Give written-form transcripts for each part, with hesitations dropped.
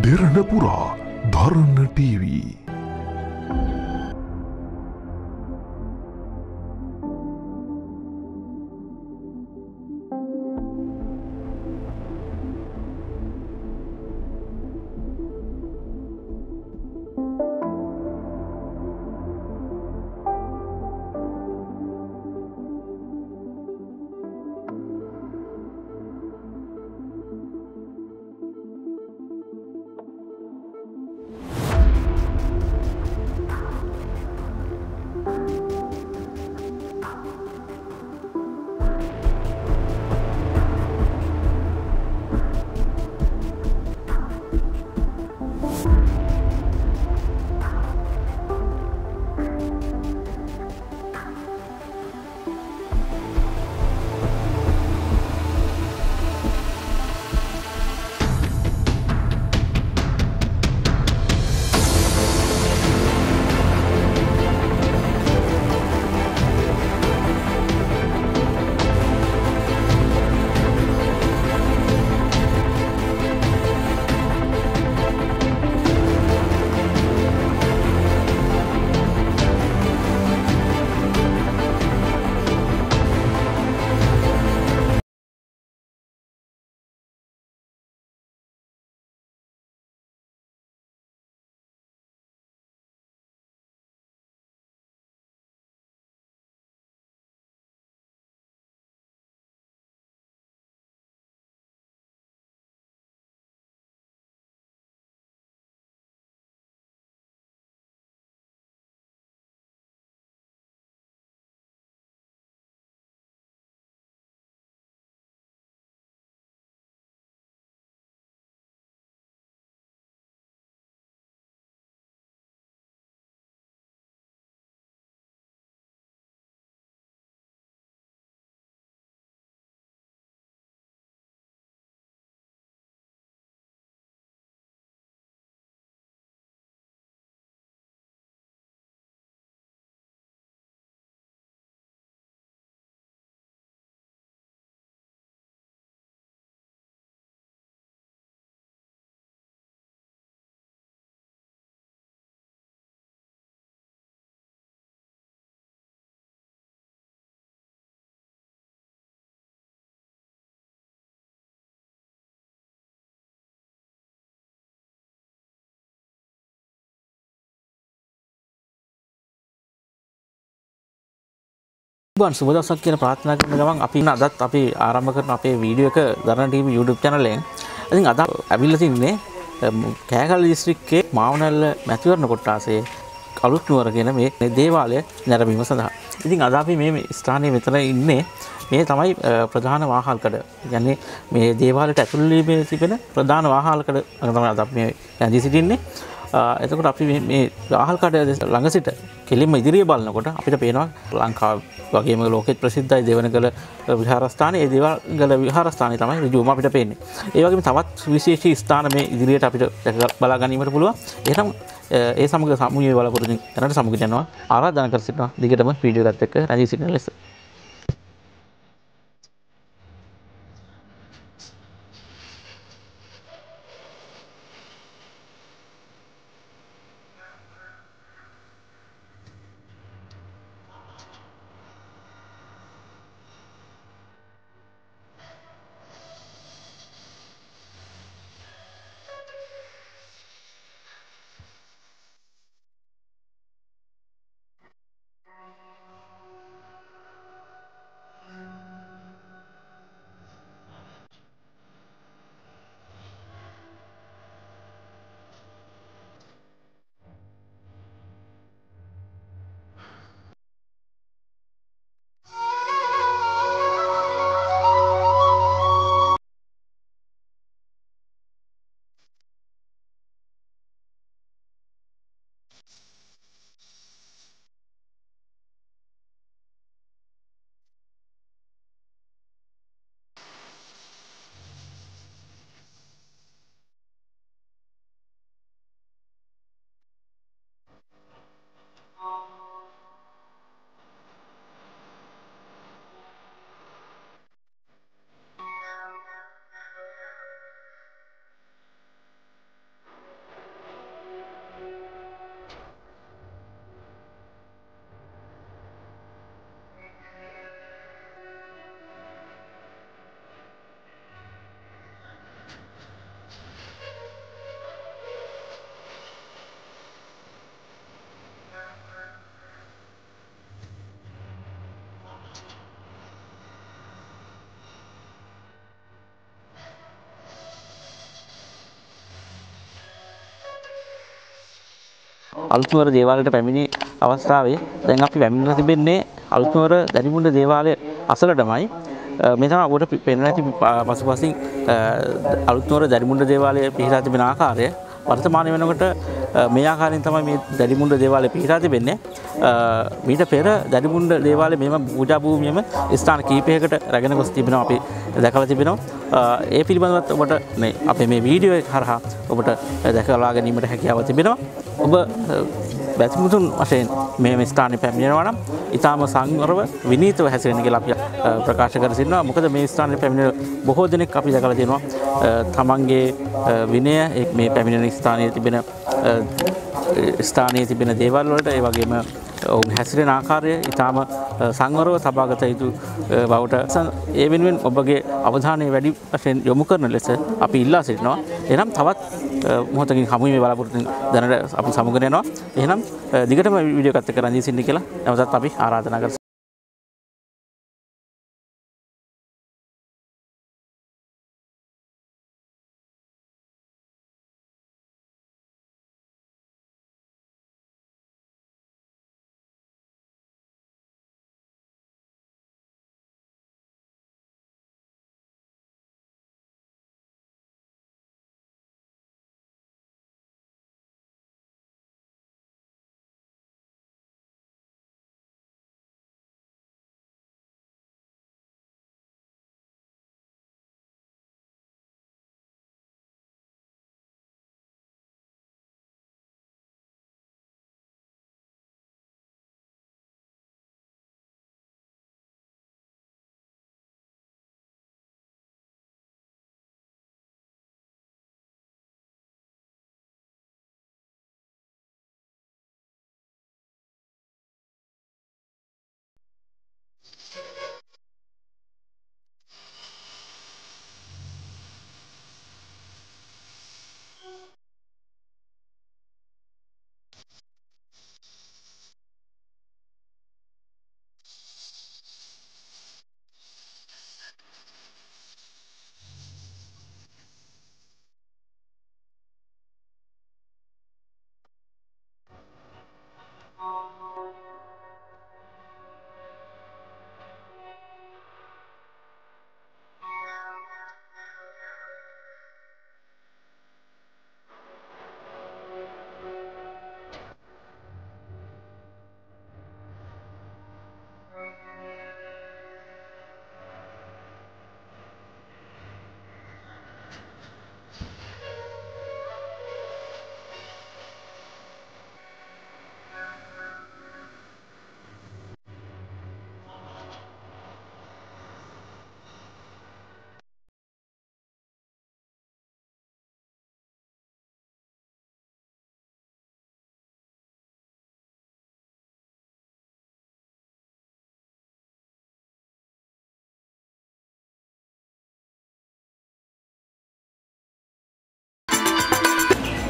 දෙරණපුරා ධරන්න TV. බන් සුබ දවසක් කියලා ප්‍රාර්ථනා කරන ගමන් අපි අදත් අපි ආරම්භ කරන අපේ වීඩියෝ එක දරණ TV YouTube channel එකෙන්. ඉතින් අද ඇවිල්ලා තින්නේ කෑගල්ල දිස්ත්‍රික්කයේ මාවනල්ල මැතිවරණ කොට්ටාසේ අලුත් නුවර කියන මේ දේවාලය නැරඹීම සඳහා. ඉතින් අද අපි මේ ස්ථානයේ මෙතන ඉන්නේ මේ තමයි ප්‍රධාන වාහල්කඩ. කියන්නේ මේ දේවාලයට ඇතුළු වීමේ තිබෙන ප්‍රධාන වාහල්කඩ තමයි අද අපි මේ ඇඳී සිටින්නේ. එතකොට අපි මේ වාහල්කඩ ළඟ සිට කෙලින්ම ඉදිරිය බලනකොට අපිට පේනවා ලංකාව වගේම ලෝකෙත් ප්‍රසිද්ධයි දෙවනගල විහාරස්ථානය. ඒ දෙවනගල විහාරස්ථානය තමයි ඍජුවම අපිට පේන්නේ. ඒ වගේම තවත් විශේෂී ස්ථාන මේ ඉදිරියට අපිට බලා ගැනීමට පුළුවන්. එහෙනම් ඒ සමග සමුයේ බලාපොරොත්තු වෙනට සමුගට යනවා ආරාධනා කර සිටිනවා දිගටම වීඩියෝ එකත් එක්ක රැඳී සිටින ලෙස. අලුත්නුවර දේවාලයට පැමිණි අවස්ථාවේ දැන් අපි පැමිණලා තිබෙන්නේ අලුත්නුවර දැරිමුණ්ඩ දේවාලය අසලටමයි. මේ තමයි ඔබට පෙනෙන ඇති පසුපසින් අලුත්නුවර දැරිමුණ්ඩ දේවාලය පිහිටා තිබෙන ආකාරය. වර්තමාන වෙනකොට මේ ආකාරයෙන් තමයි මේ දැරිමුණ්ඩ දේවාලය පිහිටා තිබෙන්නේ. මීට පෙර දැරිමුණ්ඩ දේවාලය මෙම පූජා භූමියම ස්ථාන කීපයකට රැගෙන ගොස් තිබෙනවා අපි දැකලා තිබෙනවා. ඒ පිළිබඳවත් ඔබට මේ අපේ මේ වීඩියෝ එක හරහා ඔබට දැකලා ගැනීමට හැකියාව තිබෙනවා. ඔබ බැතිමුතුන් වශයෙන් මේ ස්ථානයේ පැමිණෙනවා නම් ඊටාම සංවරව විනීතව හැසිරෙන්න කියලා අපි ප්‍රකාශ කර සිටිනවා. මොකද මේ ස්ථානයේ පැමිණෙන බොහෝ දෙනෙක් අපි දැකලා තියෙනවා තමන්ගේ විනය මේ පැමිණෙන ස්ථානයේ තිබෙන දේවල් වලට ඒ වගේම ඔවුන් හැසිරෙන ආකාරය ඊටාම සංවරව තබාගත යුතු බවට ඒ වෙනුවෙන් ඔබගේ අවධානය වැඩි වශයෙන් යොමු කරන ලෙස අපි ඉල්ලා සිටිනවා. එහෙනම් තවත් මොහොතකින් හමු වීමේ බලාපොරොත්තු දැනට අපි සමුගෙන යනවා. එහෙනම් දිගටම වීඩියෝ එකත් එක්ක රැඳී සිටින්න කියලා නැවතත් අපි ආරාධනා කරනවා.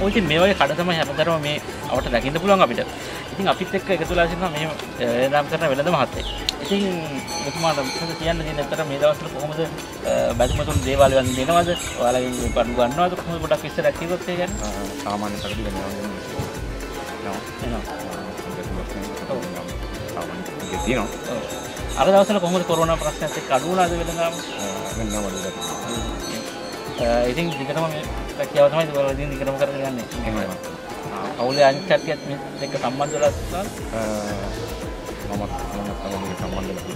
ඉතින් මේ වගේ කඩ තමයි හැමදාම මේ අපට දකින්න පුළුවන් අපිට. ඉතින් අපිත් එක්ක එකතුලා සිටිනවා මේ එදාම් කරන වෙළඳ මහත්තයෙක්. ඉතින් ඔතුමාට මොකද කියන්න තියෙන්නේ අතට මේ දවස්වල කොහොමද බැතිමතුන් දේවාලය වන්දි දෙනවද? ඔයාලගේ බඩු ගන්නවද කොහොමද පොඩක් විස්තරයක් කිව්වොත් ඒ කියන්නේ? සාමාන්‍ය පැකටි වෙනවා. අර දවස්වල කොහොමද කොරෝනා ප්‍රශ්නයත් එක්ක අඩු වුණාද වෙළඳාම? ඉතින් දිගටම මේ රැකියාව තමයි ඔයාලා ඉතින් දිගටම කරගෙන යන්නේ. එහෙමයි. අවුලේ අනිත් කට්ටියත් මේ එක්ක සම්බන්ධ වෙලා ඉන්නවා. මම තමයි සම්බන්ධ වෙලා.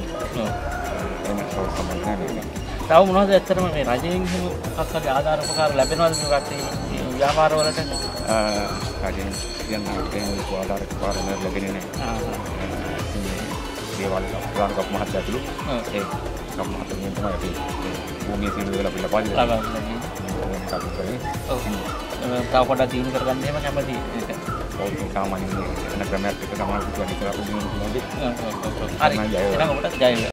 තව මොනවද ඇත්තටම මේ රජයෙන් මොකක් හරි ආධාර උපකාර ලැබෙනවද මේ රටේ ව්‍යාපාර වලට? රජයෙන් කියන ආධාර උපකාර ලැබෙන්නේ නැහැ. දේවාල ගානක මහත්තයා ඇතුළු ඒ සම්මාතමින් තමයි අපි භූමිය සීල් වෙලා පිළපාලිය. තව පොඩ්ඩක් දිනු කරගන්න එහෙම කැමති ඒක. ඔව් සාමාන්‍ය වෙන ක්‍රමයක් එක තමයි පුදුම විතර උදිනු පුළුවන්. හරි. එහෙනම් ඔබට ජය වේවා.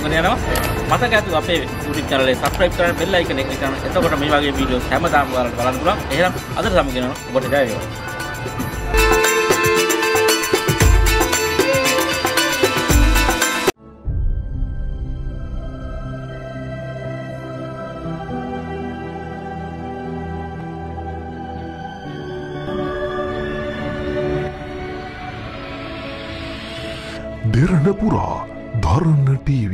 සමුගන යනවා. මතක ඇතුව අපේ YouTube channel එක subscribe කරන්න bell icon එක click කරන්න. එතකොට මේ වගේ වීඩියෝස් හැමදාම ඔයාලට බලන්න පුළුවන්. එහෙනම් අදට සමුගන යනවා. ඔබට ජය වේවා. දෙරණ පුරා ධරණ TV